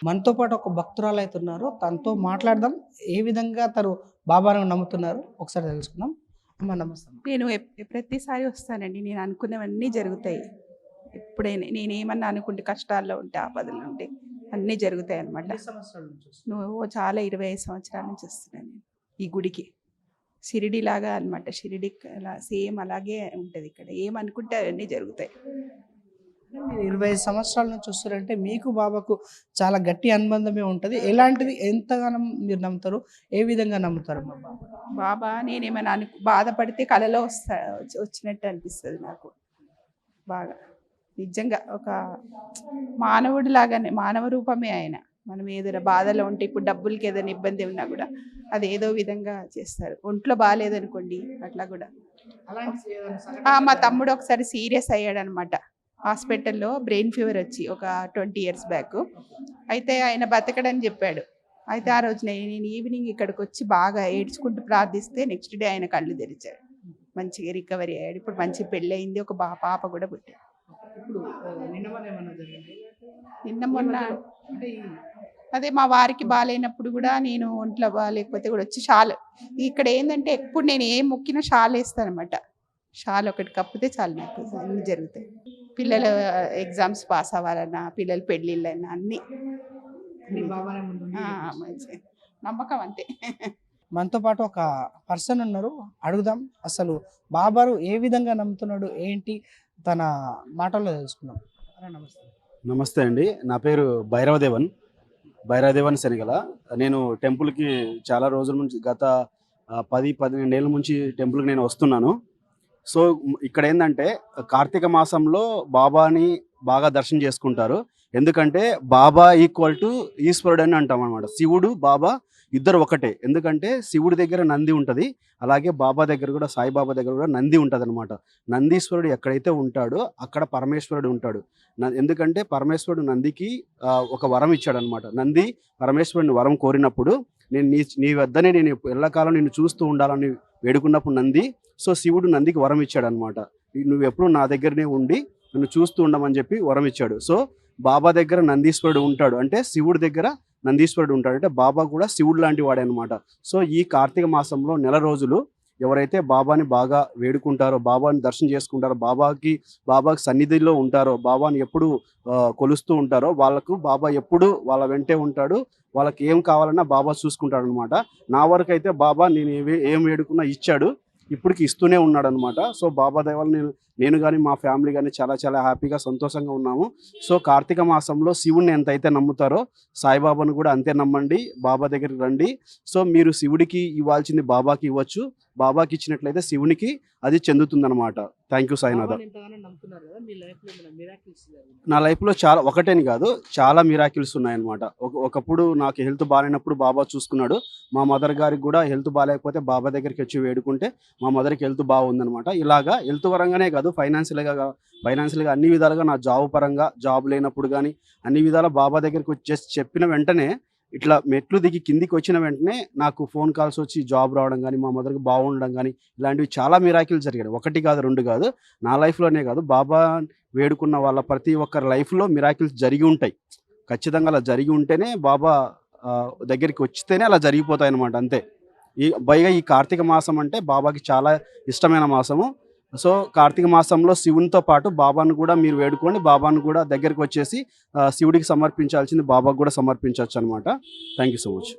మనతో పాటు ఒక భక్తురాలు అయితే ఉన్నారు. తనతో మాట్లాడదాం. ఏ విధంగా తను బాబాను నమ్ముతున్నారు ఒకసారి తెలుసుకుందాం. అమ్మ నమస్తే అమ్మ. నేను ప్రతిసారి వస్తానండి. నేను అనుకున్నవన్నీ జరుగుతాయి. ఎప్పుడైనా నేనేమన్నా అనుకుంటే కష్టాల్లో ఉంటే, ఆపదలు ఉంటే అన్నీ జరుగుతాయి అన్నమాట. ఎన్ని సంవత్సరాల నుంచి వస్తున్నారు? నువ్వు చాలా 25 సంవత్సరాల నుంచి వస్తున్నాను నేను ఈ గుడికి. షిరిడి లాగా అనమాట. షిరిడి అలా సేమ్ అలాగే ఉంటుంది ఇక్కడ. ఏమనుకుంటే అవన్నీ జరుగుతాయి. మీరు 25 సంవత్సరాల నుంచి వస్తారంటే మీకు బాబాకు చాలా గట్టి అనుబంధమే ఉంటుంది. ఎలాంటిది ఎంతగానో మీరు నమ్ముతారు? ఏ విధంగా నమ్ముతారు మా బాబా? బాబా నేనేమైనా బాధపడితే కలలో వచ్చినట్టు అనిపిస్తుంది నాకు బాగా. నిజంగా ఒక మానవుడి లాగానే, మానవ రూపమే ఆయన. మనం ఏదైనా బాధలో ఉంటే, ఇప్పుడు డబ్బులకి ఏదైనా ఇబ్బంది ఉన్నా కూడా అది ఏదో విధంగా చేస్తారు. ఒంట్లో బాగాలేదనుకోండి అట్లా కూడా. మా తమ్ముడు ఒకసారి సీరియస్ అయ్యాడనమాట. హాస్పిటల్లో బ్రెయిన్ ఫీవర్ వచ్చి ఒక 20 years బ్యాక్. అయితే ఆయన బతకడని చెప్పాడు. అయితే ఆ రోజు నేను ఈవినింగ్ ఇక్కడికి వచ్చి బాగా ఏడ్చుకుంటూ ప్రార్థిస్తే నెక్స్ట్ డే ఆయన కళ్ళు తెరిచాడు. మంచిగా రికవరీ అయ్యాడు. ఇప్పుడు మంచి పెళ్ళి అయింది. ఒక పాప కూడా పుట్టాడు. నిన్న మొన్న అదే మా వారికి బాగాలేనప్పుడు కూడా, నేను ఒంట్లో బాగాలేకపోతే కూడా వచ్చి షాల్, ఇక్కడ ఏంటంటే ఎప్పుడు నేను ఏం మొక్కినా షాల్ వేస్తానమాట. షాల్ ఒకటి కప్పితే చాలు నాకు అన్నీ జరుగుతాయి. పిల్లల ఎగ్జామ్స్ పాస్ అవ్వాలన్నా, పిల్లల పెళ్ళిళ్ళన్నా అన్నీ మంచి నమ్మకం అంతే. మనతో పాటు ఒక పర్సన్ ఉన్నారు, అడుగుదాం. అసలు బాబాను ఏ విధంగా నమ్ముతున్నాడు ఏంటి తన మాటల్లో తెలుసుకుందాం. నమస్తే. నమస్తే అండి. నా పేరు భైరవదేవన్ శనిగల. నేను టెంపుల్కి చాలా రోజుల నుంచి, గత 10-12 ఏళ్ళ నుంచి టెంపుల్కి నేను వస్తున్నాను. సో ఇక్కడ ఏంటంటే కార్తీక మాసంలో బాబాని బాగా దర్శనం చేసుకుంటారు. ఎందుకంటే బాబా ఈక్వల్ టు ఈశ్వరుడు అని అంటాం అనమాట. శివుడు బాబా ఇద్దరు ఒకటే. ఎందుకంటే శివుడి దగ్గర నంది ఉంటుంది, అలాగే బాబా దగ్గర కూడా, సాయిబాబా దగ్గర కూడా నంది ఉంటుంది అనమాట. నందీశ్వరుడు ఎక్కడైతే ఉంటాడో అక్కడ పరమేశ్వరుడు ఉంటాడు. ఎందుకంటే పరమేశ్వరుడు నందికి ఒక వరం ఇచ్చాడు అనమాట. నంది పరమేశ్వరుడిని వరం కోరినప్పుడు, నేను నీ వద్దనే నేను ఎల్లకాలం నిన్ను చూస్తూ ఉండాలని వేడుకున్నప్పుడు నంది, సో శివుడు నందికి వరం ఇచ్చాడు అనమాట. నువ్వు ఎప్పుడు నా దగ్గరనే ఉండి నన్ను చూస్తూ ఉండమని చెప్పి వరం ఇచ్చాడు. సో బాబా దగ్గర నందీశ్వరుడు ఉంటాడు, అంటే శివుడి దగ్గర నందీశ్వరుడు ఉంటాడు, అంటే బాబా కూడా శివుడు లాంటి వాడే అనమాట. సో ఈ కార్తీక మాసంలో నెల రోజులు ఎవరైతే బాబాని బాగా వేడుకుంటారో, బాబాని దర్శనం చేసుకుంటారో, బాబాకి సన్నిధిలో ఉంటారో, బాబాని ఎప్పుడు కొలుస్తూ ఉంటారో, వాళ్ళకు బాబా ఎప్పుడు వాళ్ళ వెంటే ఉంటాడు. వాళ్ళకి ఏం కావాలన్నా బాబా చూసుకుంటాడు అనమాట. నా వరకు అయితే బాబా నేను ఏం వేడుకున్నా ఇచ్చాడు, ఇప్పటికి ఇస్తూనే ఉన్నాడు అనమాట. సో బాబా దయవల్ల నేను కానీ మా ఫ్యామిలీ కానీ చాలా చాలా హ్యాపీగా సంతోషంగా ఉన్నాము. సో కార్తీక మాసంలో శివుడిని ఎంతైతే నమ్ముతారో సాయిబాబాను కూడా అంతే నమ్మండి, బాబా దగ్గరికి రండి. సో మీరు శివుడికి ఇవ్వాల్సింది బాబాకి ఇవ్వచ్చు, బాబాకి ఇచ్చినట్లయితే శివునికి అది చెందుతుందన్నమాట. Thank you Sainath. నా లైఫ్లో చాలా, ఒకటేని కాదు, చాలా మిరాకిల్స్ ఉన్నాయన్నమాట. ఒకప్పుడు నాకు హెల్త్ బాగాలేనప్పుడు బాబా చూసుకున్నాడు. మా మదర్ గారికి కూడా హెల్త్ బాగాలేకపోతే బాబా దగ్గరికి వచ్చి వేడుకుంటే మా మదర్కి హెల్త్ బాగుందనమాట. ఇలాగా హెల్త్ పరంగానే కాదు, ఫైనాన్షియల్గా అన్ని విధాలుగా, నా జాబ్ పరంగా, జాబ్ లేనప్పుడు కానీ అన్ని విధాల బాబా దగ్గరికి వచ్చేసి చెప్పిన వెంటనే, ఇట్లా మెట్లు దిగి కిందికి వచ్చిన వెంటనే నాకు ఫోన్ కాల్స్ వచ్చి జాబ్ రావడం కానీ, మా మదర్కి బాగుండడం కానీ, ఇలాంటివి చాలా మిరాకిల్స్ జరిగాయి. 1 కాదు 2 కాదు, నా లైఫ్లోనే కాదు, బాబా వేడుకున్న వాళ్ళ ప్రతి ఒక్కరి లైఫ్లో మిరాకిల్స్ జరిగి ఉంటాయి. ఖచ్చితంగా అలా జరిగి ఉంటేనే, బాబా దగ్గరికి వచ్చితేనే అలా జరిగిపోతాయి అన్నమాట, అంతే. పైగా ఈ కార్తీక మాసం అంటే బాబాకి చాలా ఇష్టమైన మాసము. సో కార్తీక మాసంలో శివునితో పాటు బాబాను కూడా మీరు వేడుకోండి. బాబాను కూడా దగ్గరికి వచ్చేసి శివుడికి సమర్పించాల్సింది బాబాకు కూడా సమర్పించవచ్చు అనమాట. Thank you so much.